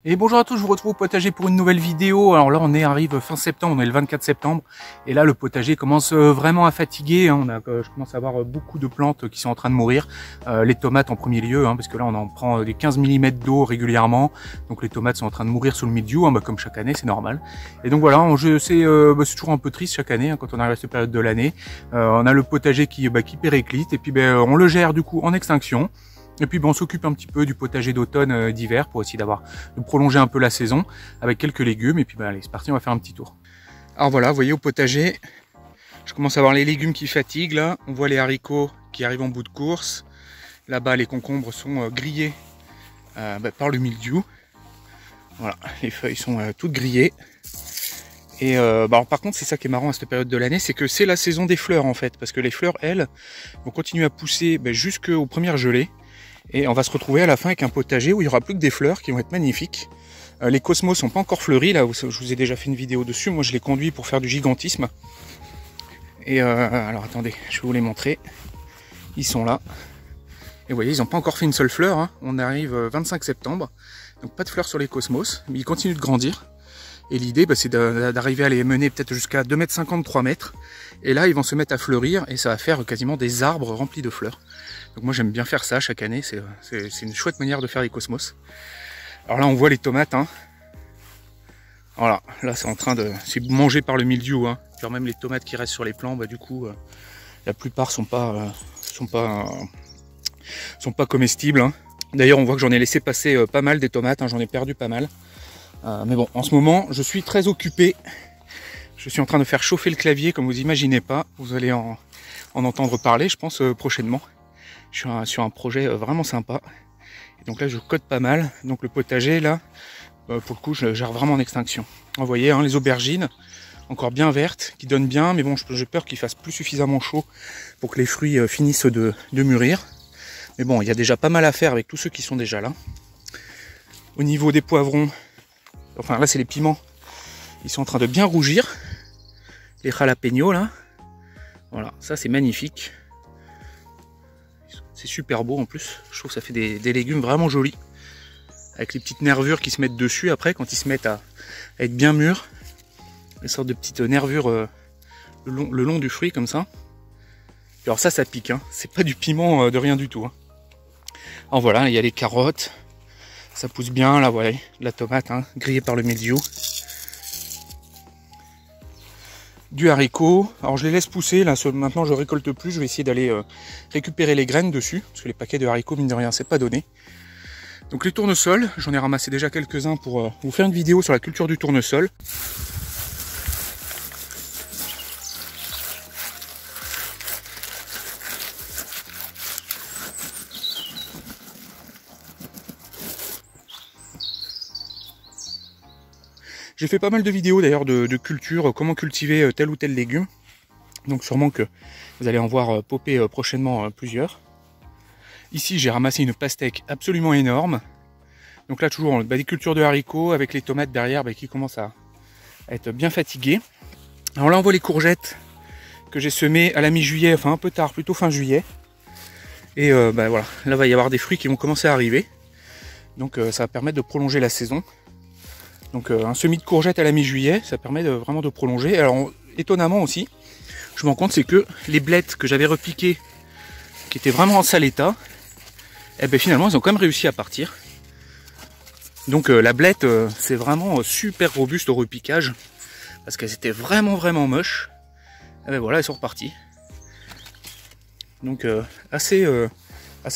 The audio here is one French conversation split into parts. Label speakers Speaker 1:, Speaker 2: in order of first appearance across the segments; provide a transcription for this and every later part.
Speaker 1: Et bonjour à tous, je vous retrouve au potager pour une nouvelle vidéo. Alors là, arrive fin septembre, on est le 24 septembre. Et là, le potager commence vraiment à fatiguer. Je commence à avoir beaucoup de plantes qui sont en train de mourir. Les tomates en premier lieu, parce que là, on en prend des 15 mm d'eau régulièrement. Donc les tomates sont en train de mourir sous le mildiou, comme chaque année, c'est normal. Et donc voilà, c'est toujours un peu triste chaque année, quand on arrive à cette période de l'année. On a le potager qui périclite, et puis on le gère du coup en extinction. Et puis on s'occupe un petit peu du potager d'automne, d'hiver, pour essayer de prolonger un peu la saison avec quelques légumes. Et puis allez, c'est parti, on va faire un petit tour. Alors voilà, vous voyez au potager, je commence à voir les légumes qui fatiguent là. On voit les haricots qui arrivent en bout de course. Là-bas, les concombres sont grillés par le mildiou. Voilà, les feuilles sont toutes grillées. Et alors, par contre, c'est ça qui est marrant à cette période de l'année, c'est que c'est la saison des fleurs en fait, parce que les fleurs, elles, vont continuer à pousser jusqu'aux premières gelées. Et on va se retrouver à la fin avec un potager où il n'y aura plus que des fleurs qui vont être magnifiques. Les cosmos sont pas encore fleuris, là, je vous ai déjà fait une vidéo dessus. Moi, je les conduis pour faire du gigantisme. Et alors, attendez, je vais vous les montrer. Ils sont là. Et vous voyez, ils n'ont pas encore fait une seule fleur. On arrive 25 septembre. Donc, pas de fleurs sur les cosmos, mais ils continuent de grandir. Et l'idée, c'est d'arriver à les mener peut-être jusqu'à 2,50 m, 3 mètres. Et là, ils vont se mettre à fleurir et ça va faire quasiment des arbres remplis de fleurs. Donc moi, j'aime bien faire ça chaque année. C'est une chouette manière de faire les cosmos. Alors là, on voit les tomates. Voilà, là, c'est mangé par le mildiou. Genre même les tomates qui restent sur les plants, du coup, la plupart sont pas comestibles. D'ailleurs, on voit que j'en ai laissé passer pas mal des tomates. J'en ai perdu pas mal. Mais bon, en ce moment, je suis très occupé. Je suis en train de faire chauffer le clavier, comme vous imaginez pas. Vous allez en entendre parler, je pense, prochainement. Je suis sur un projet vraiment sympa. Et donc là, je code pas mal. Donc le potager, là, pour le coup, je le gère vraiment en extinction. Vous voyez, les aubergines, encore bien vertes, qui donnent bien. Mais bon, j'ai peur qu'il fasse plus suffisamment chaud pour que les fruits finissent de mûrir. Mais bon, il y a déjà pas mal à faire avec tous ceux qui sont déjà là. Au niveau des poivrons, enfin là, c'est les piments. Ils sont en train de bien rougir. Les jalapenos, là. Voilà, ça, c'est magnifique. C'est super beau en plus, je trouve que ça fait des légumes vraiment jolis. Avec les petites nervures qui se mettent dessus après, quand ils se mettent à être bien mûrs. Des sortes de petites nervures le long du fruit comme ça. Et alors ça pique, c'est pas du piment de rien du tout. Alors voilà, il y a les carottes, ça pousse bien, là voilà, de la tomate grillée par le mildiou. Du haricot, alors je les laisse pousser, là maintenant je récolte plus, je vais essayer d'aller récupérer les graines dessus, parce que les paquets de haricots, mine de rien, c'est pas donné. Donc les tournesols, j'en ai ramassé déjà quelques-uns pour vous faire une vidéo sur la culture du tournesol. J'ai fait pas mal de vidéos d'ailleurs de culture, comment cultiver tel ou tel légume. Donc sûrement que vous allez en voir popper prochainement plusieurs. Ici j'ai ramassé une pastèque absolument énorme. Donc là toujours des cultures de haricots avec les tomates derrière qui commencent à être bien fatiguées. Alors là on voit les courgettes que j'ai semées à la mi-juillet, enfin un peu tard, plutôt fin juillet. Et voilà, là il va y avoir des fruits qui vont commencer à arriver. Donc ça va permettre de prolonger la saison. Donc un semis de courgettes à la mi-juillet, ça permet vraiment de prolonger. Alors étonnamment aussi, je me rends compte, c'est que les blettes que j'avais repiquées, qui étaient vraiment en sale état, finalement ils ont quand même réussi à partir. Donc la blette, c'est vraiment super robuste au repiquage, parce qu'elles étaient vraiment moches. Et voilà, elles sont reparties. Donc assez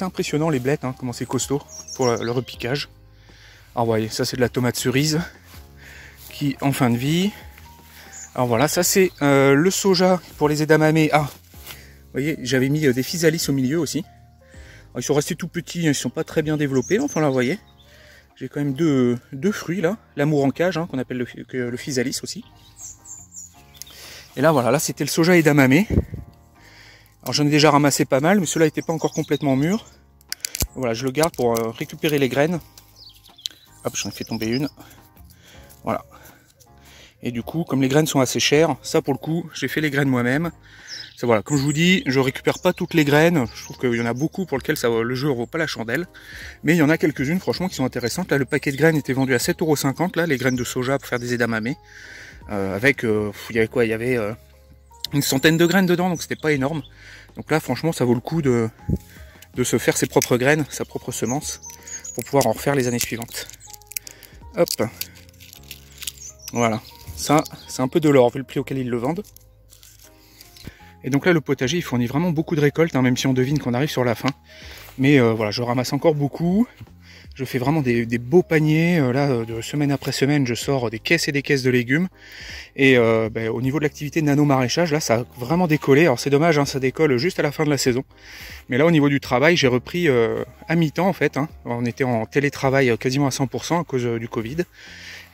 Speaker 1: impressionnant les blettes, comment c'est costaud pour le repiquage. Alors vous voyez, ça c'est de la tomate cerise qui en fin de vie. Alors voilà, ça c'est le soja pour les edamame. Ah, vous voyez, j'avais mis des physalis au milieu aussi. Alors, ils sont restés tout petits, ils sont pas très bien développés. Enfin là, vous voyez, j'ai quand même deux fruits là. L'amour en cage, qu'on appelle le physalis aussi. Et là voilà, là c'était le soja edamame. Alors j'en ai déjà ramassé pas mal, mais ceux-là n'étaient pas encore complètement mûrs. Voilà, je le garde pour récupérer les graines. Hop, j'en ai fait tomber une. Voilà. Et du coup, comme les graines sont assez chères, ça pour le coup, j'ai fait les graines moi-même. Ça, voilà, comme je vous dis, je récupère pas toutes les graines. Je trouve qu'il y en a beaucoup pour lesquelles le jeu vaut pas la chandelle. Mais il y en a quelques-unes, franchement, qui sont intéressantes. Là, le paquet de graines était vendu à 7,50 €, là, les graines de soja pour faire des edamame. Avec, il y avait quoi? Il y avait une centaine de graines dedans, donc c'était pas énorme. Donc là, franchement, ça vaut le coup de se faire ses propres graines, sa propre semence, pour pouvoir en refaire les années suivantes. Hop. Voilà. Ça, c'est un peu de l'or, vu le prix auquel ils le vendent. Et donc là, le potager, il fournit vraiment beaucoup de récoltes, hein, même si on devine qu'on arrive sur la fin. Mais voilà, je ramasse encore beaucoup. Je fais vraiment des beaux paniers. Là, de semaine après semaine, je sors des caisses et des caisses de légumes. Et au niveau de l'activité nano maraîchage, là, ça a vraiment décollé. Alors c'est dommage, hein, ça décolle juste à la fin de la saison. Mais là, au niveau du travail, j'ai repris à mi-temps, en fait. Hein. On était en télétravail quasiment à 100% à cause du Covid.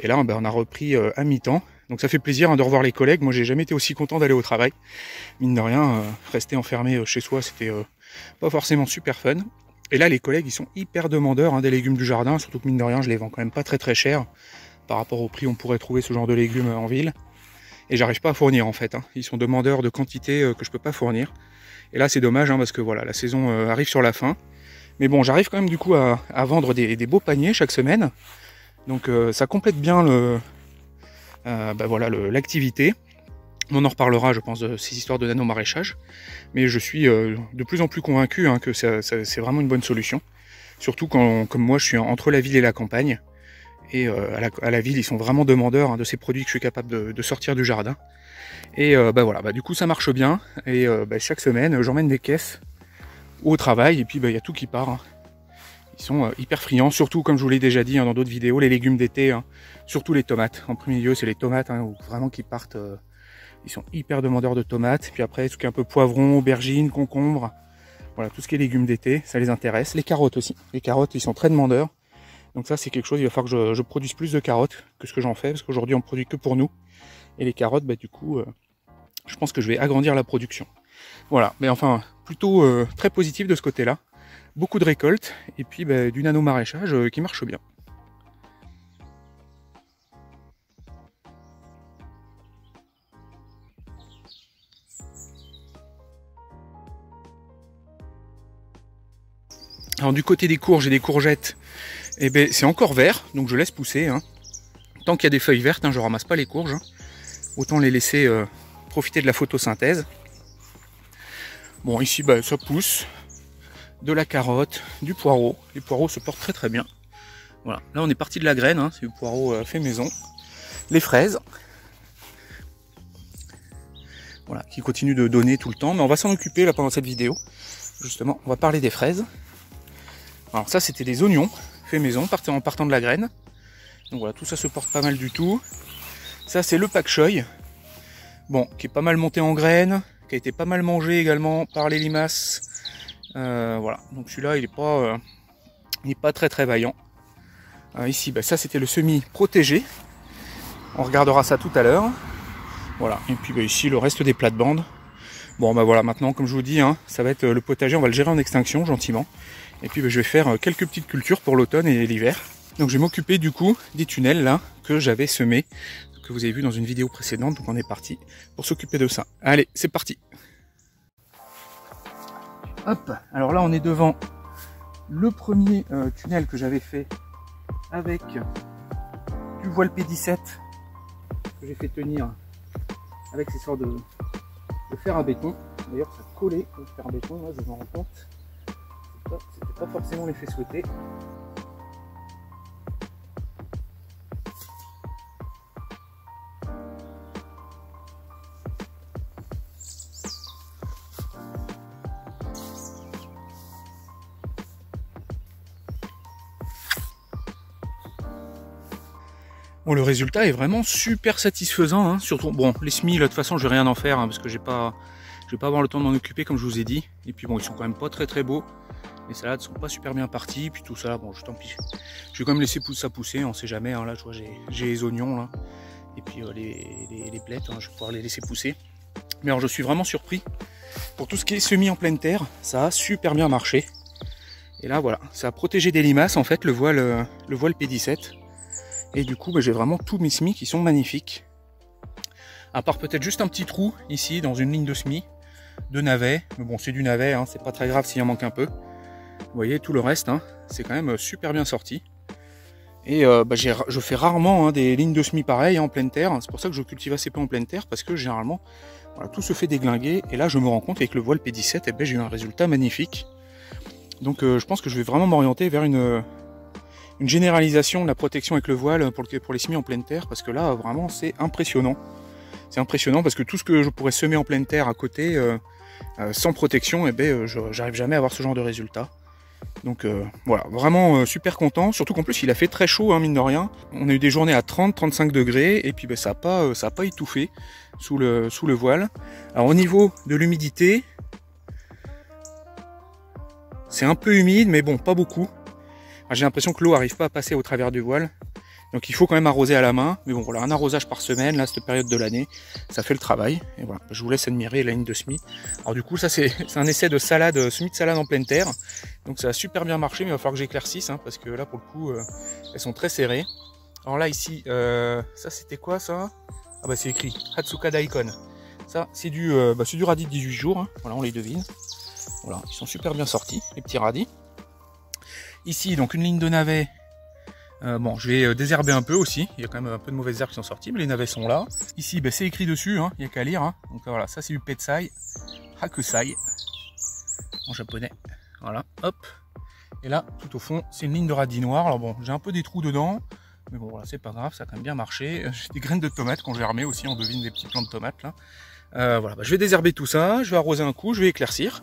Speaker 1: Et là, on a repris à mi-temps. Donc ça fait plaisir, hein, de revoir les collègues. Moi, j'ai jamais été aussi content d'aller au travail. Mine de rien, rester enfermé chez soi, c'était pas forcément super fun. Et là, les collègues, ils sont hyper demandeurs, hein, des légumes du jardin. Surtout que mine de rien, je les vends quand même pas très cher par rapport au prix on pourrait trouver ce genre de légumes en ville. Et j'arrive pas à fournir, en fait. Hein. Ils sont demandeurs de quantité que je peux pas fournir. Et là, c'est dommage, hein, parce que voilà, la saison arrive sur la fin. Mais bon, j'arrive quand même du coup à vendre des beaux paniers chaque semaine. Donc ça complète bien l'activité. On en reparlera, je pense, de ces histoires de nano-maraîchage. Mais je suis de plus en plus convaincu, hein, que c'est vraiment une bonne solution. Surtout quand, comme moi, je suis entre la ville et la campagne. Et à la ville, ils sont vraiment demandeurs, hein, de ces produits que je suis capable de sortir du jardin. Et du coup, ça marche bien. Et chaque semaine, j'emmène des caisses au travail. Et puis, il y a tout qui part. Hein. Ils sont hyper friands, surtout comme je vous l'ai déjà dit, hein, dans d'autres vidéos, les légumes d'été, hein, surtout les tomates. En premier lieu, c'est les tomates, hein, vraiment qui partent, ils sont hyper demandeurs de tomates. Puis après, tout ce qui est un peu poivron, aubergine, concombre, voilà, tout ce qui est légumes d'été, ça les intéresse. Les carottes aussi. Les carottes, ils sont très demandeurs. Donc ça, c'est quelque chose, il va falloir que je produise plus de carottes que ce que j'en fais, parce qu'aujourd'hui, on produit que pour nous. Et les carottes, du coup, je pense que je vais agrandir la production. Voilà, mais enfin, plutôt très positif de ce côté-là. Beaucoup de récoltes, et puis du nano-maraîchage qui marche bien. Alors du côté des courges et des courgettes, c'est encore vert, donc je laisse pousser. Hein. Tant qu'il y a des feuilles vertes, hein, je ramasse pas les courges. Hein. Autant les laisser profiter de la photosynthèse. Bon, ici, ça pousse. De la carotte, du poireau. Les poireaux se portent très très bien. Voilà, là on est parti de la graine, hein, c'est du poireau fait maison. Les fraises. Voilà, qui continuent de donner tout le temps. Mais on va s'en occuper là pendant cette vidéo. Justement, on va parler des fraises. Alors ça, c'était des oignons fait maison, en partant de la graine. Donc voilà, tout ça se porte pas mal du tout. Ça, c'est le pak choy. Bon, qui est pas mal monté en graines, qui a été pas mal mangé également par les limaces. Voilà, donc celui-là, il est pas très très vaillant. Ici, ça c'était le semis protégé. On regardera ça tout à l'heure. Voilà, et puis ici, le reste des plates-bandes. Bon, voilà, maintenant, comme je vous dis, hein, ça va être le potager, on va le gérer en extinction, gentiment. Et puis, je vais faire quelques petites cultures pour l'automne et l'hiver. Donc, je vais m'occuper, du coup, des tunnels, là, que j'avais semés, que vous avez vu dans une vidéo précédente. Donc, on est parti pour s'occuper de ça. Allez, c'est parti. Hop, alors là, on est devant le premier tunnel que j'avais fait avec du voile P17 que j'ai fait tenir avec ces sortes de fer à béton. D'ailleurs, ça collait au fer à béton, là, je m'en rends compte. C'était pas forcément l'effet souhaité. Bon, le résultat est vraiment super satisfaisant, hein. Surtout, bon, les semis, là, de toute façon, je vais rien en faire, hein, parce que je vais pas avoir le temps de m'en occuper, comme je vous ai dit. Et puis bon, ils sont quand même pas très très beaux. Les salades sont pas super bien parties, puis tout ça, bon, tant pis. Je vais quand même laisser ça pousser, on sait jamais, hein. Là, je vois, j'ai les oignons, là. Et puis les blettes, hein, je vais pouvoir les laisser pousser. Mais alors, je suis vraiment surpris. Pour tout ce qui est semis en pleine terre, ça a super bien marché. Et là, voilà, ça a protégé des limaces, en fait, le voile P17. Et du coup, j'ai vraiment tous mes semis qui sont magnifiques. À part peut-être juste un petit trou ici, dans une ligne de semis. de navet. Mais bon, c'est du navet, hein, c'est pas très grave s'il en manque un peu. Vous voyez, tout le reste, hein, c'est quand même super bien sorti. Et je fais rarement des lignes de semis pareilles en pleine terre. C'est pour ça que je cultive assez peu en pleine terre, parce que généralement, voilà, tout se fait déglinguer. Et là, je me rends compte qu'avec le voile P17, eh ben, j'ai eu un résultat magnifique. Donc je pense que je vais vraiment m'orienter vers une généralisation de la protection avec le voile pour les semis en pleine terre, parce que là, vraiment, c'est impressionnant. C'est impressionnant parce que tout ce que je pourrais semer en pleine terre à côté, sans protection, eh ben, j'arrive jamais à avoir ce genre de résultat. Donc voilà, vraiment super content, surtout qu'en plus il a fait très chaud, hein, mine de rien. On a eu des journées à 30-35 degrés et puis ben, ça n'a pas étouffé sous le voile. Alors au niveau de l'humidité, c'est un peu humide, mais bon, pas beaucoup. J'ai l'impression que l'eau n'arrive pas à passer au travers du voile. Donc il faut quand même arroser à la main. Mais bon, voilà, un arrosage par semaine, là, cette période de l'année, ça fait le travail. Et voilà, je vous laisse admirer la ligne de semis. Alors du coup, ça c'est un essai de salade, semis de salade en pleine terre. Donc ça a super bien marché, mais il va falloir que j'éclaircisse, hein, parce que là, pour le coup, elles sont très serrées. Alors là, ici, ça c'était quoi ça? Ah bah c'est écrit Hatsuka Daikon. Ça, c'est du radis de 18 jours. Hein. Voilà, on les devine. Voilà, ils sont super bien sortis, les petits radis. Ici, donc une ligne de navets. Bon, je vais désherber un peu aussi. Il y a quand même un peu de mauvaises herbes qui sont sorties, mais les navets sont là. Ici, c'est écrit dessus, hein, il n'y a qu'à lire. Hein. Donc voilà, ça c'est du Petsai, Hakusai, en japonais. Voilà, hop. Et là, tout au fond, c'est une ligne de radis noir. Alors bon, j'ai un peu des trous dedans, mais bon, voilà, c'est pas grave, ça a quand même bien marché. J'ai des graines de tomates qu'on germé aussi, on devine des petits plants de tomates là. Voilà, je vais désherber tout ça, je vais arroser un coup, je vais éclaircir.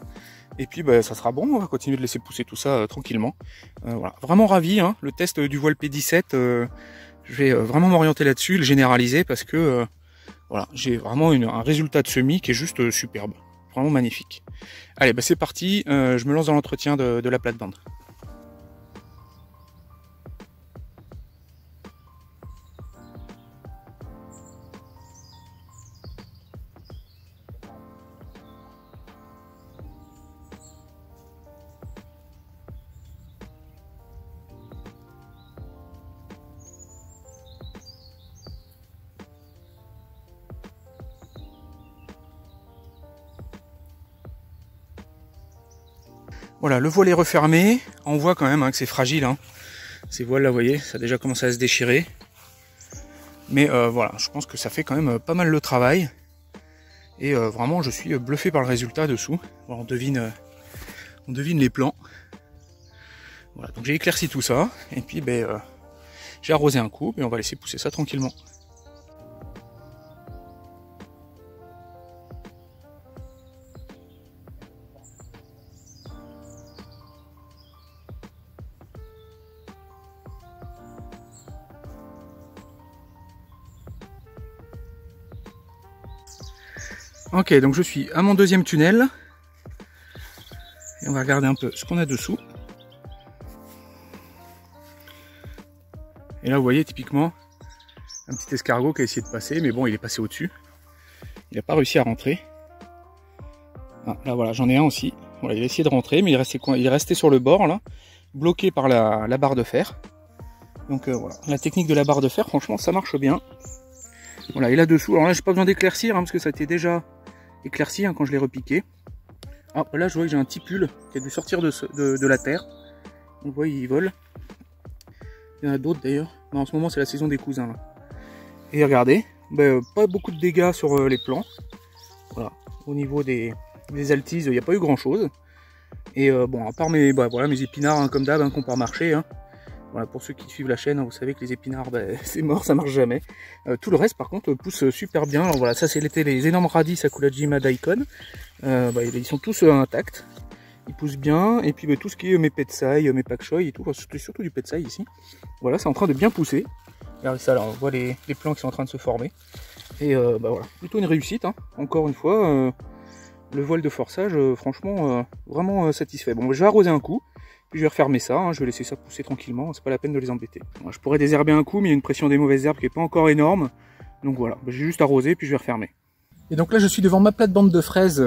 Speaker 1: Et puis ça sera bon, on va continuer de laisser pousser tout ça tranquillement. Voilà, vraiment ravi, hein, le test du voile P17, je vais vraiment m'orienter là-dessus, le généraliser parce que voilà, j'ai vraiment un résultat de semis qui est juste superbe, vraiment magnifique. Allez, c'est parti, je me lance dans l'entretien de la plate-bande. Voilà, le voile est refermé. On voit quand même que c'est fragile. Hein. Ces voiles là, vous voyez, ça a déjà commencé à se déchirer. Mais voilà, je pense que ça fait quand même pas mal le travail. Et vraiment, je suis bluffé par le résultat dessous. Voilà, on devine les plants. Voilà, donc j'ai éclairci tout ça. Et puis, j'ai arrosé un coup. Et on va laisser pousser ça tranquillement. Ok, donc je suis à mon deuxième tunnel. Et on va regarder un peu ce qu'on a dessous. Et là, vous voyez, typiquement, un petit escargot qui a essayé de passer. Mais bon, il est passé au-dessus. Il n'a pas réussi à rentrer. Ah, là, voilà, j'en ai un aussi. Voilà, il a essayé de rentrer, mais il est resté sur le bord, là, bloqué par la barre de fer. Donc voilà, la technique de la barre de fer, franchement, ça marche bien. Voilà, et là-dessous, alors là, j'ai pas besoin d'éclaircir, hein, parce que ça a été déjà éclairci quand je l'ai repiqué. Ah, là, je vois que j'ai un tipule qui a dû sortir de la terre. Donc, vous voyez, il vole. Il y en a d'autres d'ailleurs. En ce moment, c'est la saison des cousins. Là. Et regardez, pas beaucoup de dégâts sur les plants. Voilà, au niveau des altises, il n'y a pas eu grand-chose. Et bon, à part mes épinards, hein, comme d'hab, hein, qu'on peut remarcher. Hein. Voilà, pour ceux qui suivent la chaîne, hein, vous savez que les épinards, c'est mort, ça marche jamais. Tout le reste, par contre, pousse super bien. Alors voilà, ça c'était les énormes radis Sakurajima Daikon. Ils sont tous intacts. Ils poussent bien. Et puis tout ce qui est mes Petsai, mes Pak Choi et tout, surtout du Petsai ici. Voilà, c'est en train de bien pousser. Regardez ça, là, on voit les plants qui sont en train de se former. Et voilà, plutôt une réussite. Hein. Encore une fois, le voile de forçage, franchement, vraiment satisfait. Bon, je vais arroser un coup. Puis je vais refermer ça, hein, je vais laisser ça pousser tranquillement, c'est pas la peine de les embêter. Bon, je pourrais désherber un coup, mais il y a une pression des mauvaises herbes qui est pas encore énorme. Donc voilà, j'ai juste arrosé, puis je vais refermer. Et donc là, je suis devant ma plate-bande de fraises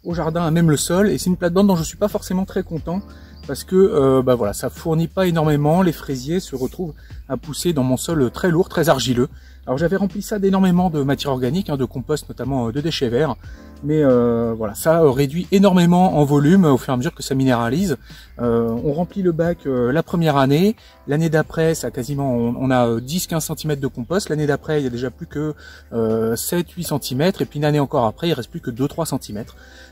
Speaker 1: au jardin, à même le sol, et c'est une plate-bande dont je suis pas forcément très content, parce que voilà, ça fournit pas énormément, les fraisiers se retrouvent à pousser dans mon sol très lourd, très argileux. Alors j'avais rempli ça d'énormément de matière organique, de compost, notamment de déchets verts. Mais voilà, ça réduit énormément en volume au fur et à mesure que ça minéralise. On remplit le bac la première année. L'année d'après, ça quasiment, on a 10-15 cm de compost. L'année d'après, il y a déjà plus que 7-8 cm. Et puis une année encore après, il reste plus que 2-3 cm.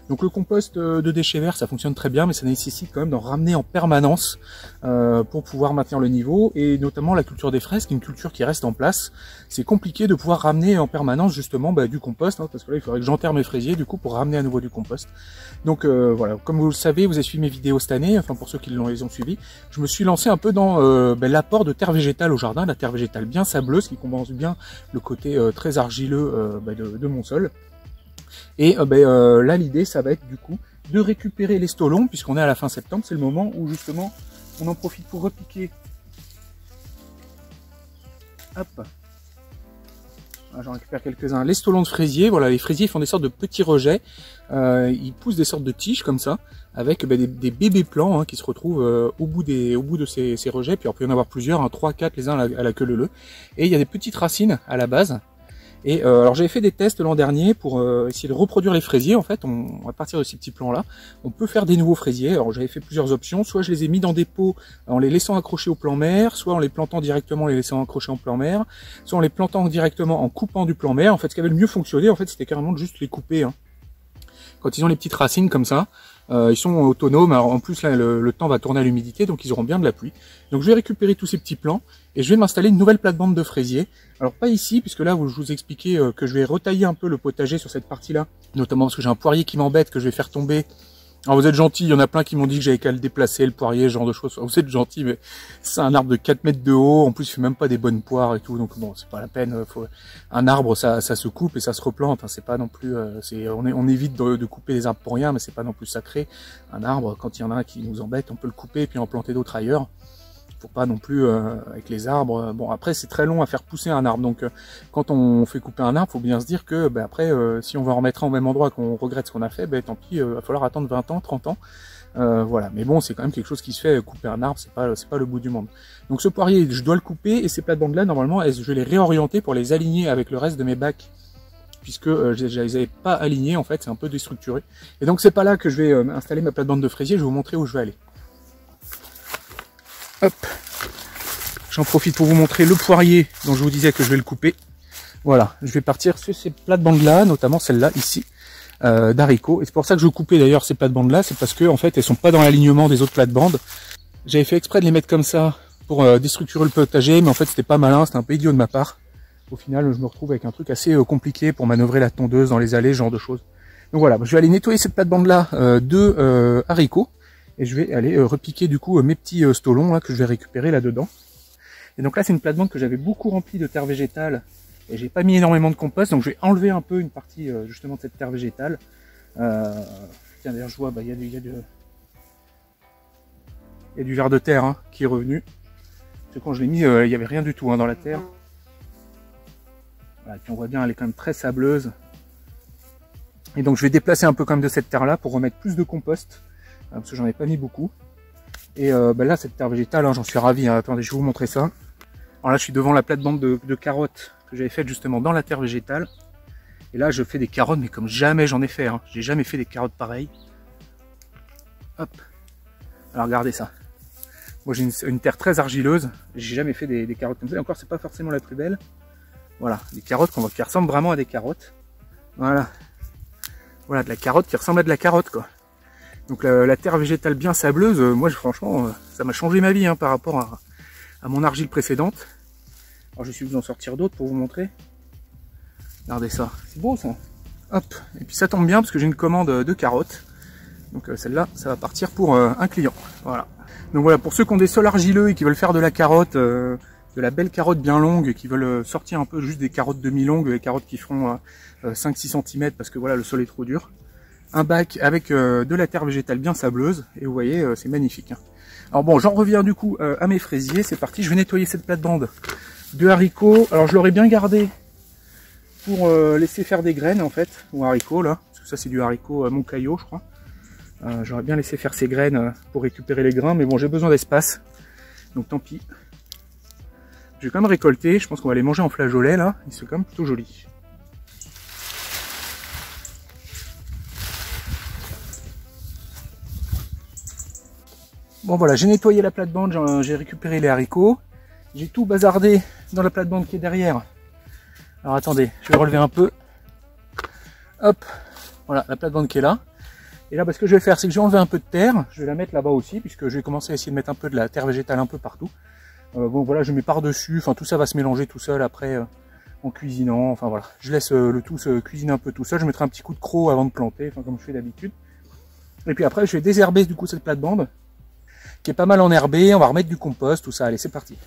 Speaker 1: Donc le compost de déchets verts, ça fonctionne très bien, mais ça nécessite quand même d'en ramener en permanence pour pouvoir maintenir le niveau. Et notamment la culture des fraises, qui est une culture qui reste en place. C'est compliqué de pouvoir ramener en permanence justement du compost, parce que là, il faudrait que j'enterre mes fraisiers du coup pour ramener à nouveau du compost. Donc voilà, comme vous le savez, vous avez suivi mes vidéos cette année, enfin pour ceux qui les ont suivies, je me suis lancé un peu dans l'apport de terre végétale au jardin, la terre végétale bien sableuse qui compense bien le côté très argileux de mon sol. Et là l'idée ça va être du coup de récupérer les stolons, puisqu'on est à la fin septembre, c'est le moment où justement on en profite pour repiquer. Hop. J'en récupère quelques-uns. Les stolons de fraisier, voilà, les fraisiers font des sortes de petits rejets. Ils poussent des sortes de tiges comme ça, avec des bébés plants qui se retrouvent au bout de ces rejets. Puis il peut y en avoir plusieurs, 3-4 les uns à la queue leu-leu. Et il y a des petites racines à la base. Et alors j'avais fait des tests l'an dernier pour essayer de reproduire les fraisiers. En fait, à partir de ces petits plants là, on peut faire des nouveaux fraisiers. Alors j'avais fait plusieurs options, soit je les ai mis dans des pots en les laissant accrocher au plan mère, soit en les plantant directement, en les laissant accrocher en plan mère, soit en les plantant directement en coupant du plan mère. En fait, ce qui avait le mieux fonctionné, en fait, c'était carrément de juste les couper. Quand ils ont les petites racines comme ça, ils sont autonomes. Alors en plus là, le temps va tourner à l'humidité, donc ils auront bien de la pluie. Donc je vais récupérer tous ces petits plants et je vais m'installer une nouvelle plate-bande de fraisier. Alors pas ici, puisque là je vous expliquais que je vais retailler un peu le potager sur cette partie-là, notamment parce que j'ai un poirier qui m'embête, que je vais faire tomber. Alors vous êtes gentils, il y en a plein qui m'ont dit que j'avais qu'à le déplacer, le poirier, ce genre de choses. Vous êtes gentils, mais c'est un arbre de 4 mètres de haut, en plus il fait même pas des bonnes poires et tout, donc bon, c'est pas la peine. Un arbre, ça se coupe et ça se replante, c'est pas non plus... on évite de couper les arbres pour rien, mais c'est pas non plus sacré. Un arbre, quand il y en a un qui nous embête, on peut le couper et puis en planter d'autres ailleurs. Faut pas non plus avec les arbres. Bon, après c'est très long à faire pousser un arbre, donc quand on fait couper un arbre, faut bien se dire que après si on va en remettre un au même endroit, qu'on regrette ce qu'on a fait, tant pis, va falloir attendre 20 ans, 30 ans. Voilà, mais bon, c'est quand même quelque chose qui se fait. Couper un arbre, c'est pas le bout du monde. Donc ce poirier, je dois le couper, et ces plates-bandes là, normalement, je vais les réorienter pour les aligner avec le reste de mes bacs, puisque je les avais pas alignés, en fait, c'est un peu déstructuré. Et donc c'est pas là que je vais installer ma plate-bande de fraisier. Je vais vous montrer où je vais aller. Hop, j'en profite pour vous montrer le poirier dont je vous disais que je vais le couper. Voilà, je vais partir sur ces plates-bandes là, notamment celle-là ici, d'haricots. Et c'est pour ça que je coupais d'ailleurs ces plates-bandes là, c'est parce que en fait elles sont pas dans l'alignement des autres plates-bandes. J'avais fait exprès de les mettre comme ça pour déstructurer le potager, mais en fait c'était pas malin, c'était un peu idiot de ma part. Au final, je me retrouve avec un truc assez compliqué pour manœuvrer la tondeuse dans les allées, ce genre de choses. Donc voilà, je vais aller nettoyer cette plate-bande là de haricots. Et je vais aller repiquer du coup mes petits stolons là, que je vais récupérer là-dedans. Et donc là c'est une plate-bande que j'avais beaucoup remplie de terre végétale et j'ai pas mis énormément de compost, donc je vais enlever un peu une partie justement de cette terre végétale. Tiens d'ailleurs je vois, il y a du ver de terre qui est revenu. Parce que quand je l'ai mis, il n'y avait rien du tout dans la terre. Voilà, puis on voit bien, elle est quand même très sableuse. Et donc je vais déplacer un peu comme de cette terre là pour remettre plus de compost. Parce que j'en ai pas mis beaucoup. Et là cette terre végétale, j'en suis ravi. Attendez, je vais vous montrer ça. Alors là je suis devant la plate-bande de carottes que j'avais faite justement dans la terre végétale. Et là je fais des carottes mais comme jamais j'en ai fait. J'ai jamais fait des carottes pareilles. Hop. Alors regardez ça. Moi j'ai une terre très argileuse. J'ai jamais fait des carottes comme ça. Et encore c'est pas forcément la plus belle. Voilà, des carottes qui ressemblent vraiment à des carottes. Voilà. Voilà, de la carotte qui ressemble à de la carotte quoi. Donc la terre végétale bien sableuse, moi franchement, ça m'a changé ma vie par rapport à mon argile précédente. Alors je vais vous en sortir d'autres pour vous montrer. Regardez ça, c'est beau ça. Hop, et puis ça tombe bien parce que j'ai une commande de carottes. Donc celle-là, ça va partir pour un client. Voilà. Donc voilà, pour ceux qui ont des sols argileux et qui veulent faire de la carotte, de la belle carotte bien longue, qui veulent sortir un peu juste des carottes demi-longues, des carottes qui feront 5-6 cm parce que voilà, le sol est trop dur. Un bac avec de la terre végétale bien sableuse, et vous voyez, c'est magnifique. Alors bon, j'en reviens du coup à mes fraisiers, c'est parti, je vais nettoyer cette plate-bande de haricots. Alors je l'aurais bien gardé pour laisser faire des graines en fait, ou haricots là, parce que ça c'est du haricot Moncaillot je crois. J'aurais bien laissé faire ces graines pour récupérer les grains, mais bon j'ai besoin d'espace, donc tant pis. Je vais quand même récolter, je pense qu'on va les manger en flageolet là, ils sont quand même plutôt jolis. Bon voilà, j'ai nettoyé la plate-bande, j'ai récupéré les haricots. J'ai tout bazardé dans la plate-bande qui est derrière. Alors attendez, je vais relever un peu. Hop, voilà la plate-bande qui est là. Et là, ce que je vais faire, c'est que je vais enlever un peu de terre. Je vais la mettre là-bas aussi, puisque je vais commencer à essayer de mettre un peu de la terre végétale un peu partout. Bon voilà, je mets par-dessus, enfin tout ça va se mélanger tout seul après en cuisinant. Enfin voilà, je laisse le tout se cuisiner un peu tout seul. Je mettrai un petit coup de croc avant de planter, enfin comme je fais d'habitude. Et puis après, je vais désherber du coup cette plate-bande, qui est pas mal enherbée. On va remettre du compost, tout ça. Allez, c'est parti.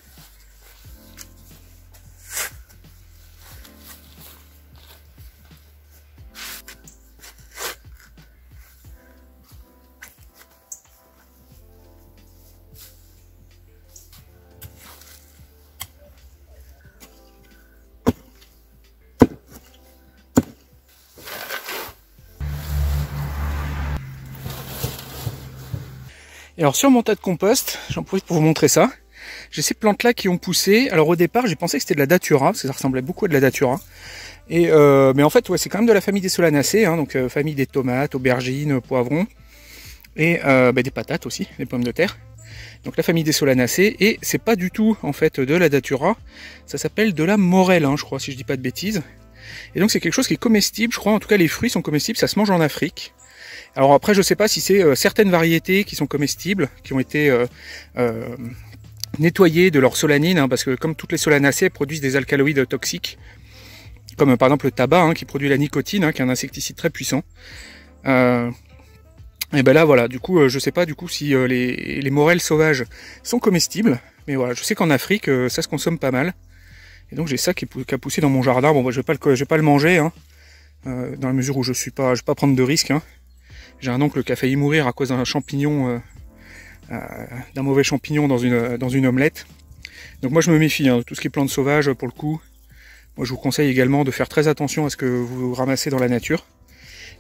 Speaker 1: Et alors sur mon tas de compost, j'en profite pour vous montrer ça. J'ai ces plantes là qui ont poussé. Alors au départ j'ai pensé que c'était de la datura, parce que ça ressemblait beaucoup à de la datura. Et mais en fait ouais, c'est quand même de la famille des solanacées, hein, donc famille des tomates, aubergines, poivrons et des patates aussi, des pommes de terre. Donc la famille des solanacées, et c'est pas du tout en fait de la datura, ça s'appelle de la morelle, hein, je crois, si je dis pas de bêtises. Et donc c'est quelque chose qui est comestible, je crois, en tout cas les fruits sont comestibles, ça se mange en Afrique. Alors après, je sais pas si c'est certaines variétés qui sont comestibles, qui ont été nettoyées de leur solanine, hein, parce que comme toutes les solanacées, elles produisent des alcaloïdes toxiques, comme par exemple le tabac, hein, qui produit la nicotine, hein, qui est un insecticide très puissant. Et ben là, voilà, du coup, je sais pas du coup si les morels sauvages sont comestibles, mais voilà, je sais qu'en Afrique, ça se consomme pas mal. Et donc j'ai ça qui a poussé dans mon jardin. Bon, bah, je vais pas le manger, hein, dans la mesure où je vais pas prendre de risques. Hein. J'ai un oncle qui a failli mourir à cause d'un champignon, d'un mauvais champignon dans une omelette. Donc moi je me méfie, hein, de tout ce qui est plantes sauvages pour le coup. Moi je vous conseille également de faire très attention à ce que vous ramassez dans la nature.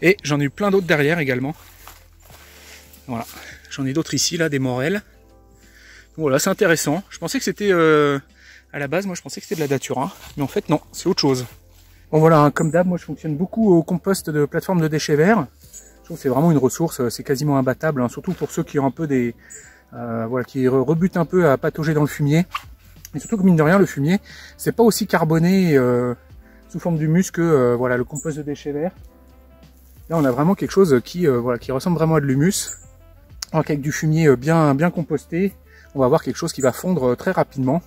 Speaker 1: Et j'en ai eu plein d'autres derrière également. Voilà, j'en ai d'autres ici là, des morels. Donc voilà, c'est intéressant. Je pensais que c'était, à la base, moi je pensais que c'était de la datura, mais en fait non, c'est autre chose. Bon voilà, hein, comme d'hab, moi je fonctionne beaucoup au compost de plateforme de déchets verts. Je trouve que c'est vraiment une ressource, c'est quasiment imbattable, hein, surtout pour ceux qui ont un peu des, voilà, qui rebutent un peu à patauger dans le fumier. Et surtout que mine de rien, le fumier, c'est pas aussi carboné sous forme d'humus que voilà le compost de déchets verts. Là, on a vraiment quelque chose qui, voilà, qui ressemble vraiment à de l'humus. Donc avec du fumier bien composté, on va avoir quelque chose qui va fondre très rapidement,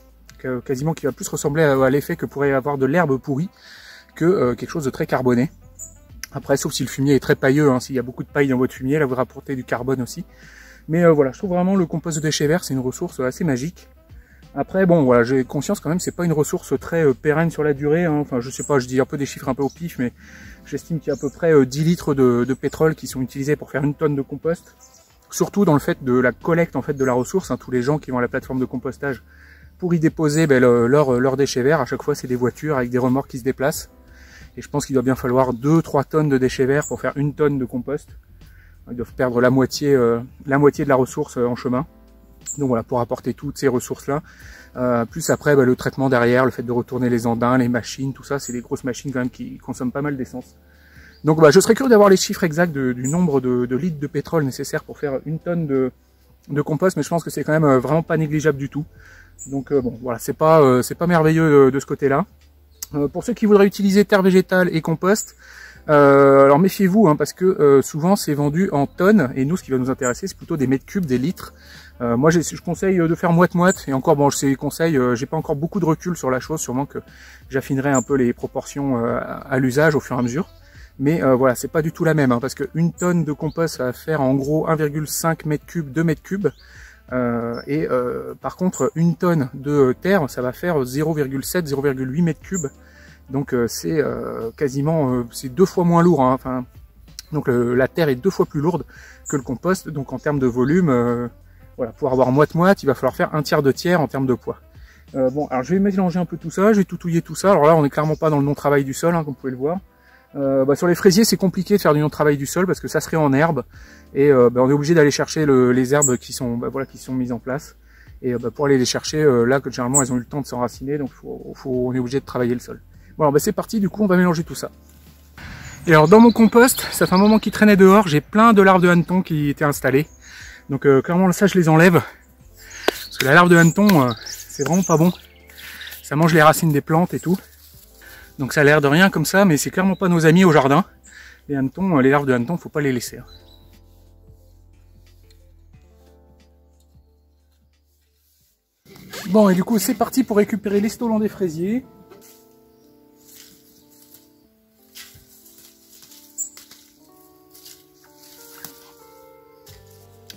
Speaker 1: quasiment qui va plus ressembler à l'effet que pourrait avoir de l'herbe pourrie que quelque chose de très carboné. Après, sauf si le fumier est très pailleux, hein, s'il y a beaucoup de paille dans votre fumier, là vous rapportez du carbone aussi. Mais voilà, je trouve vraiment le compost de déchets verts, c'est une ressource assez magique. Après, bon, voilà, j'ai conscience quand même, c'est pas une ressource très pérenne sur la durée. Hein. Enfin, je sais pas, je dis un peu des chiffres un peu au pif, mais j'estime qu'il y a à peu près 10 litres de pétrole qui sont utilisés pour faire une tonne de compost. Surtout dans le fait de la collecte en fait de la ressource. Hein. Tous les gens qui vont à la plateforme de compostage pour y déposer leurs déchets verts, à chaque fois c'est des voitures avec des remorques qui se déplacent. Et je pense qu'il doit bien falloir 2-3 tonnes de déchets verts pour faire une tonne de compost. Ils doivent perdre la moitié de la ressource en chemin. Donc voilà, pour apporter toutes ces ressources-là. Plus après, le traitement derrière, le fait de retourner les andins, les machines, tout ça, c'est des grosses machines quand même qui consomment pas mal d'essence. Donc je serais curieux d'avoir les chiffres exacts du nombre de litres de pétrole nécessaires pour faire une tonne de compost, mais je pense que c'est quand même vraiment pas négligeable du tout. Donc bon, voilà, c'est pas merveilleux de ce côté-là. Pour ceux qui voudraient utiliser terre végétale et compost, alors méfiez-vous, hein, parce que souvent c'est vendu en tonnes, et nous ce qui va nous intéresser c'est plutôt des mètres cubes, des litres. Moi je conseille de faire moite-moite, et encore bon, je conseille, j'ai pas encore beaucoup de recul sur la chose, sûrement que j'affinerai un peu les proportions à l'usage au fur et à mesure. Mais voilà, c'est pas du tout la même, hein, parce que une tonne de compost ça va faire en gros 1,5 mètre cube, 2 mètres cubes. Par contre une tonne de terre ça va faire 0,7 0,8 mètres cubes, donc c'est quasiment c'est 2 fois moins lourd, hein. Enfin, donc la terre est 2 fois plus lourde que le compost, donc en termes de volume voilà, pour avoir moite-moite il va falloir faire un tiers de tiers en termes de poids. Bon, alors je vais mélanger un peu tout ça, je vais tout touiller tout ça. Alors là on est clairement pas dans le non-travail du sol, hein, comme vous pouvez le voir. Sur les fraisiers c'est compliqué de faire du non-travail du sol parce que ça serait en herbe, et on est obligé d'aller chercher les herbes qui sont voilà, qui sont mises en place. Et pour aller les chercher, là que généralement elles ont eu le temps de s'enraciner, donc on est obligé de travailler le sol. Bon alors c'est parti, du coup on va mélanger tout ça. Et alors dans mon compost, ça fait un moment qu'il traînait dehors, j'ai plein de larves de hanneton qui étaient installées. Donc clairement ça je les enlève. Parce que la larve de hanneton, c'est vraiment pas bon. Ça mange les racines des plantes et tout. Donc ça a l'air de rien comme ça, mais c'est clairement pas nos amis au jardin. Les hannetons, les larves de hanneton, faut pas les laisser. Bon et du coup c'est parti pour récupérer les stolons des fraisiers.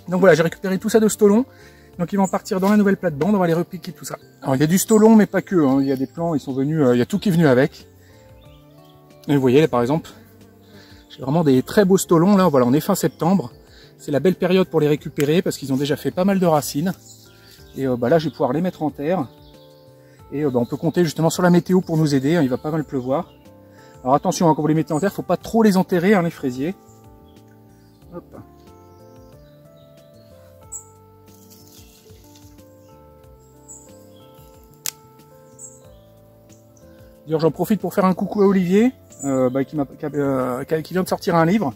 Speaker 1: Donc voilà, j'ai récupéré tout ça de stolons. Donc ils vont partir dans la nouvelle plate-bande, on va les repiquer tout ça. Alors il y a du stolon mais pas que, hein. Il y a des plants, ils sont venus, il y a tout qui est venu avec. Et vous voyez là par exemple, j'ai vraiment des très beaux stolons là, voilà on est fin septembre. C'est la belle période pour les récupérer parce qu'ils ont déjà fait pas mal de racines. Et là je vais pouvoir les mettre en terre. Et on peut compter justement sur la météo pour nous aider, hein, il va pas mal pleuvoir. Alors attention, hein, quand vous les mettez en terre, faut pas trop les enterrer, hein, les fraisiers. Hop. D'ailleurs j'en profite pour faire un coucou à Olivier, qui vient de sortir un livre.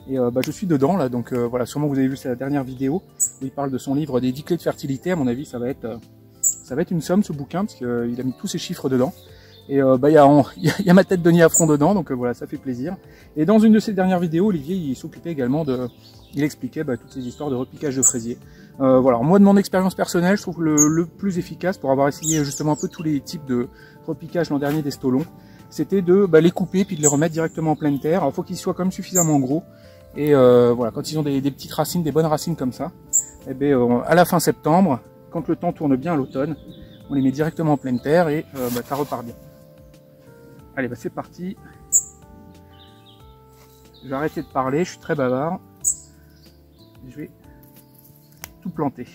Speaker 1: Et je suis dedans là, donc voilà, sûrement vous avez vu sa dernière vidéo où il parle de son livre des 10 clés de fertilité. À mon avis ça va être une somme ce bouquin, parce qu'il a mis tous ses chiffres dedans. Et il y a ma tête de nid à front dedans, donc voilà, ça fait plaisir. Et dans une de ses dernières vidéos, Olivier il s'occupait également il expliquait toutes ces histoires de repiquage de fraisiers. Voilà, moi de mon expérience personnelle, je trouve que le plus efficace pour avoir essayé justement un peu tous les types de repiquage l'an dernier des stolons, c'était de les couper puis de les remettre directement en pleine terre. Alors il faut qu'ils soient quand même suffisamment gros. Et voilà, quand ils ont des petites racines, des bonnes racines comme ça, et à la fin septembre, quand le temps tourne bien à l'automne, on les met directement en pleine terre et ça repart bien. Allez, c'est parti. Je vais arrêter de parler, je suis très bavard. Je vais tout planter.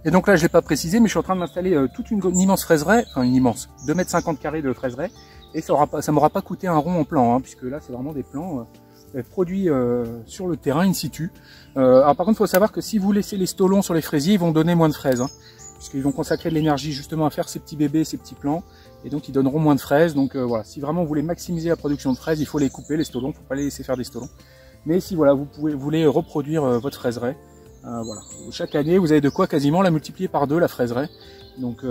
Speaker 1: Et donc là, je l'ai pas précisé, mais je suis en train de m'installer toute une immense fraiseraie, enfin une immense, 2,50 m² de fraiseraie, et ça m'aura pas coûté un rond en plan, hein, puisque là, c'est vraiment des plants produits sur le terrain, in situ. Alors par contre, il faut savoir que si vous laissez les stolons sur les fraisiers, ils vont donner moins de fraises, hein, puisqu'ils vont consacrer de l'énergie justement à faire ces petits bébés, ces petits plants, et donc ils donneront moins de fraises. Donc voilà, si vraiment vous voulez maximiser la production de fraises, il faut les couper, les stolons, faut pas les laisser faire des stolons. Mais si voilà, vous voulez reproduire votre fraiseraie, voilà, chaque année vous avez de quoi quasiment la multiplier par 2 la fraiseraie. Donc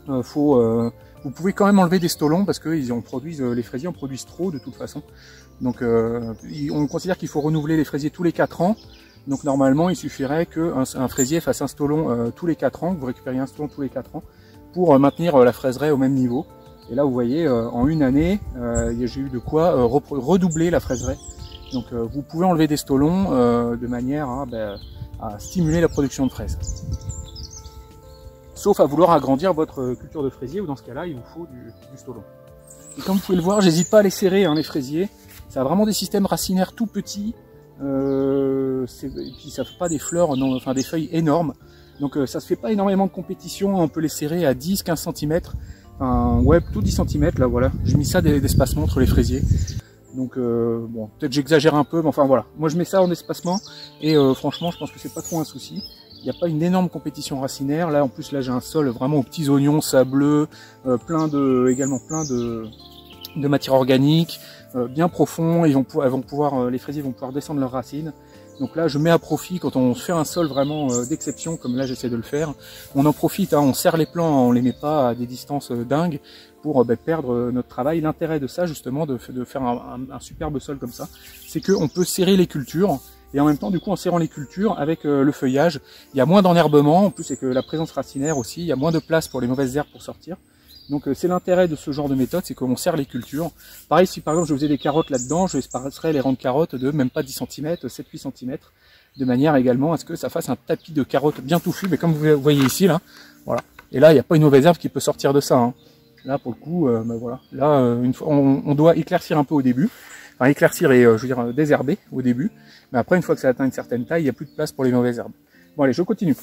Speaker 1: vous pouvez quand même enlever des stolons parce que les fraisiers en produisent trop de toute façon. Donc on considère qu'il faut renouveler les fraisiers tous les 4 ans. Donc normalement il suffirait qu'un fraisier fasse un stolon tous les 4 ans, que vous récupériez un stolon tous les 4 ans pour maintenir la fraiseraie au même niveau. Et là vous voyez, en une année, j'ai eu de quoi redoubler la fraiseraie. Donc vous pouvez enlever des stolons de manière à stimuler la production de fraises. Sauf à vouloir agrandir votre culture de fraisier, où dans ce cas-là, il vous faut du stolon. Et comme vous pouvez le voir, j'hésite pas à les serrer, hein, les fraisiers. Ça a vraiment des systèmes racinaires tout petits. Et puis ça fait pas des fleurs, non, enfin des feuilles énormes. Donc ça se fait pas énormément de compétition, on peut les serrer à 10-15 cm. Enfin, ouais, plutôt 10 cm, là voilà. J'ai mis ça d'espacement entre les fraisiers. Donc bon, peut-être j'exagère un peu, mais enfin voilà. Moi je mets ça en espacement et franchement je pense que c'est pas trop un souci. Il n'y a pas une énorme compétition racinaire. Là en plus là j'ai un sol vraiment aux petits oignons sableux, également plein de matière organique, bien profond. Les fraisiers vont pouvoir descendre leurs racines. Donc là je mets à profit quand on fait un sol vraiment d'exception, comme là j'essaie de le faire. On en profite, hein, on serre les plants, on les met pas à des distances dingues pour perdre notre travail. L'intérêt de ça justement, de faire un superbe sol comme ça, c'est qu'on peut serrer les cultures. Et en même temps, du coup, en serrant les cultures avec le feuillage, il y a moins d'enherbement. En plus, c'est que la présence racinaire aussi, il y a moins de place pour les mauvaises herbes pour sortir. Donc c'est l'intérêt de ce genre de méthode, c'est qu'on serre les cultures. Pareil, si par exemple je faisais des carottes là-dedans, je espacerais les rangs de carottes de même pas 10 cm, 7-8 cm, de manière également à ce que ça fasse un tapis de carottes bien touffu, mais comme vous voyez ici, là, voilà. Et là, il n'y a pas une mauvaise herbe qui peut sortir de ça, hein. Là, pour le coup, voilà. Là, une fois, on doit éclaircir un peu au début. Enfin, éclaircir et, je veux dire, désherber au début. Mais après, une fois que ça atteint une certaine taille, il n'y a plus de place pour les mauvaises herbes. Bon, allez, je continue.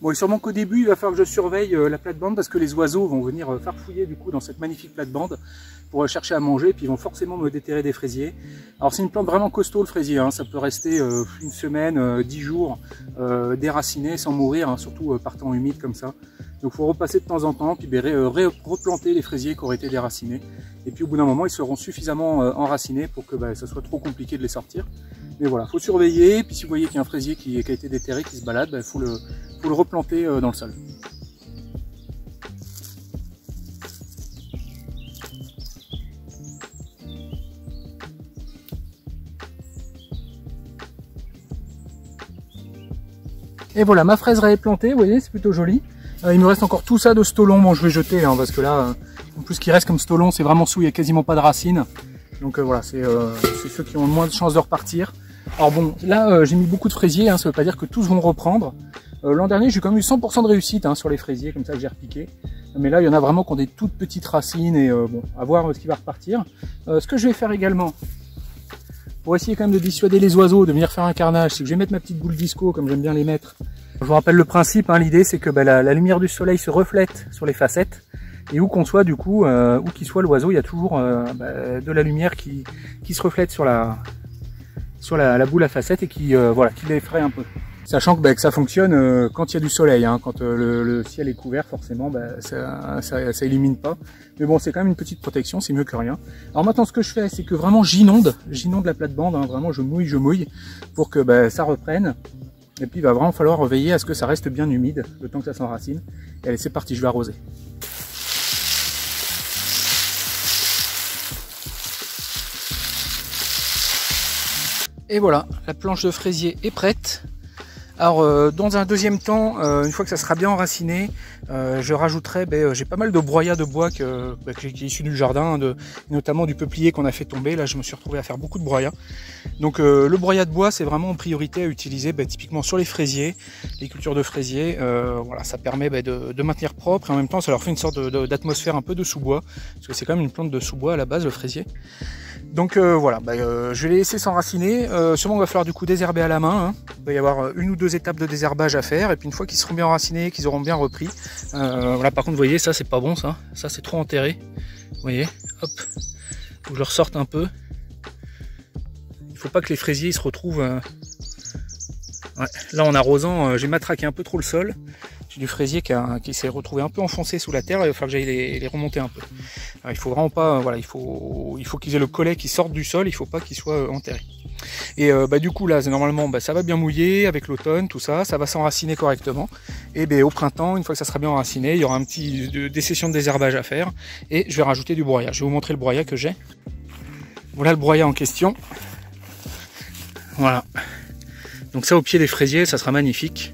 Speaker 1: Bon, et sûrement qu'au début, il va falloir que je surveille la plate-bande parce que les oiseaux vont venir farfouiller du coup dans cette magnifique plate-bande pour chercher à manger, et puis ils vont forcément me déterrer des fraisiers. Alors c'est une plante vraiment costaud le fraisier, hein. Ça peut rester une semaine, 10 jours déraciné sans mourir, hein, surtout par temps humide comme ça. Donc il faut repasser de temps en temps, puis replanter les fraisiers qui auraient été déracinés. Et puis au bout d'un moment, ils seront suffisamment enracinés pour que ça soit trop compliqué de les sortir. Mais voilà, il faut surveiller, puis si vous voyez qu'il y a un fraisier qui a été déterré, qui se balade, il faut le replanter dans le sol. Et voilà, ma fraiserie est plantée, vous voyez, c'est plutôt joli. Il me reste encore tout ça de stolon, bon je vais jeter, hein, parce que là, en plus ce qui reste comme stolon, c'est vraiment sous, il n'y a quasiment pas de racines. Donc voilà, c'est ceux qui ont le moins de chances de repartir. Alors bon, là j'ai mis beaucoup de fraisiers, hein, ça ne veut pas dire que tous vont reprendre. L'an dernier j'ai quand même eu 100% de réussite hein, sur les fraisiers, comme ça que j'ai repiqué. Mais là il y en a vraiment qui ont des toutes petites racines et bon, à voir ce qui va repartir. Ce que je vais faire également, pour essayer quand même de dissuader les oiseaux de venir faire un carnage, c'est que je vais mettre ma petite boule disco comme j'aime bien les mettre. Je vous rappelle le principe, hein, l'idée c'est que la lumière du soleil se reflète sur les facettes. Et où qu'on soit du coup, où qu'il soit l'oiseau, il y a toujours de la lumière qui se reflète sur la boule à facettes et qui l'effraie un peu. Sachant que ça fonctionne quand il y a du soleil, hein, quand le ciel est couvert, forcément ça élimine pas. Mais bon, c'est quand même une petite protection, c'est mieux que rien. Alors maintenant ce que je fais, c'est que vraiment j'inonde la plate-bande, hein, vraiment je mouille pour que ça reprenne. Et puis il va vraiment falloir veiller à ce que ça reste bien humide, le temps que ça s'enracine. Et allez, c'est parti, je vais arroser. Et voilà, la planche de fraisier est prête. Alors dans un deuxième temps, une fois que ça sera bien enraciné, je rajouterai, j'ai pas mal de broyats de bois qui est issu du jardin, notamment du peuplier qu'on a fait tomber. Là je me suis retrouvé à faire beaucoup de broyats. Donc le broyat de bois c'est vraiment en priorité à utiliser typiquement sur les fraisiers, les cultures de fraisiers. Voilà, ça permet de maintenir propre et en même temps ça leur fait une sorte d'atmosphère un peu de sous-bois, parce que c'est quand même une plante de sous-bois à la base le fraisier. Donc voilà, je vais les laisser s'enraciner. Sûrement il va falloir du coup désherber à la main, hein. Il va y avoir une ou deux étapes de désherbage à faire, et puis une fois qu'ils seront bien enracinés, qu'ils auront bien repris, voilà, par contre vous voyez ça c'est pas bon, ça c'est trop enterré, vous voyez, hop, faut que je le ressorte un peu. Il faut pas que les fraisiers se retrouvent ouais. Là en arrosant, j'ai matraqué un peu trop le sol. J'ai du fraisier qui s'est retrouvé un peu enfoncé sous la terre, il va falloir que j'aille les remonter un peu. Alors, il faut vraiment pas, voilà, il faut qu'ils aient le collet qui sorte du sol, il faut pas qu'il soit enterré. Et du coup là normalement ça va bien mouiller avec l'automne, tout ça, ça va s'enraciner correctement. Et au printemps, une fois que ça sera bien enraciné, il y aura des sessions de désherbage à faire et je vais rajouter du broyat. Je vais vous montrer le broyat que j'ai. Voilà le broyat en question. Voilà. Donc ça au pied des fraisiers, ça sera magnifique.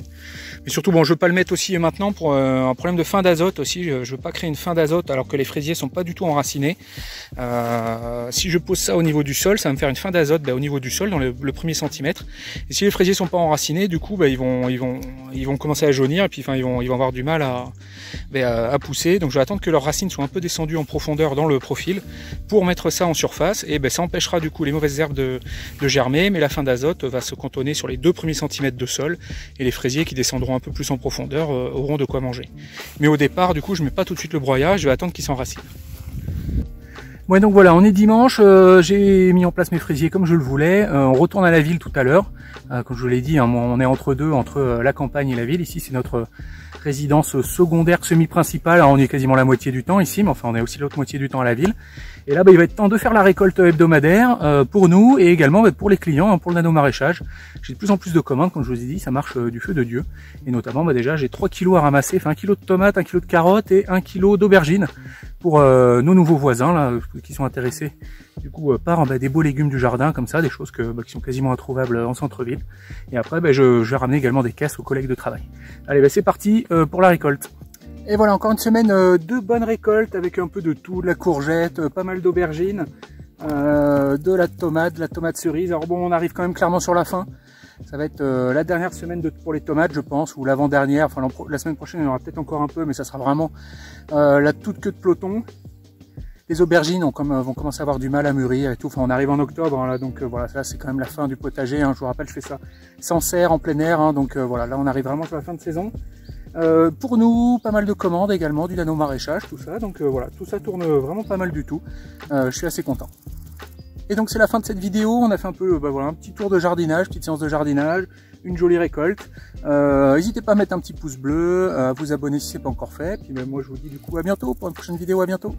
Speaker 1: Mais surtout, bon, je veux pas le mettre aussi maintenant pour un problème de fin d'azote aussi. Je veux pas créer une fin d'azote alors que les fraisiers sont pas du tout enracinés. Si je pose ça au niveau du sol, ça va me faire une fin d'azote au niveau du sol dans le premier centimètre. Et si les fraisiers sont pas enracinés, du coup, ils vont commencer à jaunir et puis ils vont avoir du mal à pousser. Donc je vais attendre que leurs racines soient un peu descendues en profondeur dans le profil pour mettre ça en surface. Et ça empêchera du coup les mauvaises herbes de germer, mais la fin d'azote va se cantonner sur les 2 premiers centimètres de sol et les fraisiers qui descendront un peu plus en profondeur auront de quoi manger. Mais au départ, du coup, je mets pas tout de suite le broyat, je vais attendre qu'il s'enracine. Ouais, donc voilà, on est dimanche, j'ai mis en place mes fraisiers comme je le voulais. On retourne à la ville tout à l'heure. Comme je vous l'ai dit, hein, on est entre deux, entre la campagne et la ville. Ici, c'est notre résidence secondaire semi-principale. Alors, on y est quasiment la moitié du temps ici, mais enfin, on est aussi l'autre moitié du temps à la ville. Et là, il va être temps de faire la récolte hebdomadaire pour nous et également pour les clients, hein, pour le nano-maraîchage. J'ai de plus en plus de commandes, comme je vous ai dit, ça marche du feu de Dieu. Et notamment, déjà, j'ai 3 kilos à ramasser, enfin 1 kilo de tomates, 1 kilo de carottes et 1 kilo d'aubergines pour nos nouveaux voisins là, qui sont intéressés du coup par des beaux légumes du jardin, comme ça, des choses qui sont quasiment introuvables en centre-ville. Et après, je vais ramener également des caisses aux collègues de travail. Allez, c'est parti pour la récolte. Et voilà, encore une semaine de bonnes récoltes avec un peu de tout, de la courgette, pas mal d'aubergines, de la tomate cerise. Alors bon, on arrive quand même clairement sur la fin. Ça va être la dernière semaine pour les tomates, je pense, ou l'avant-dernière. Enfin, la semaine prochaine, il y en aura peut-être encore un peu, mais ça sera vraiment la toute queue de peloton. Les aubergines vont commencer à avoir du mal à mûrir et tout. Enfin, on arrive en octobre, hein, là, donc voilà, ça c'est quand même la fin du potager. Hein. Je vous rappelle, je fais ça sans serre, en plein air. Hein, donc voilà, là on arrive vraiment sur la fin de saison. Pour nous, pas mal de commandes également, du nano maraîchage, tout ça. Donc voilà, tout ça tourne vraiment pas mal du tout. Je suis assez content. Et donc c'est la fin de cette vidéo. On a fait un peu voilà, un petit tour de jardinage, petite séance de jardinage, une jolie récolte. N'hésitez pas à mettre un petit pouce bleu, à vous abonner si ce n'est pas encore fait. Puis moi je vous dis du coup à bientôt pour une prochaine vidéo, à bientôt.